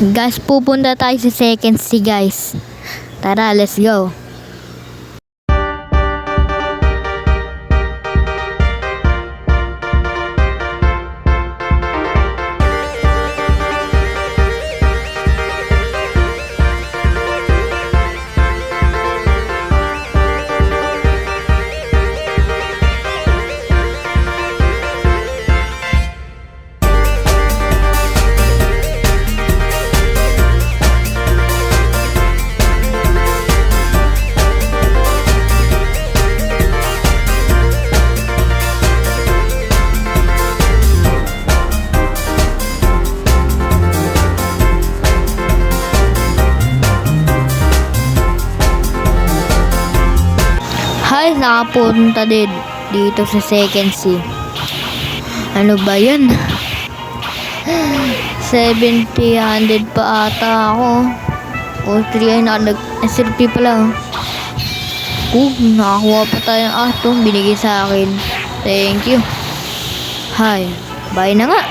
Guys, pupunta tayo sa second C, guys. Tara, let's go. Hay, nakapunta din dito sa second C. Ano ba yan? 70, 100 pa ata ako. O 3 ay nag-SLP pala. Nakakuha pa tayo ng ato. Binigay sa akin. Thank you. Hay, bye na nga.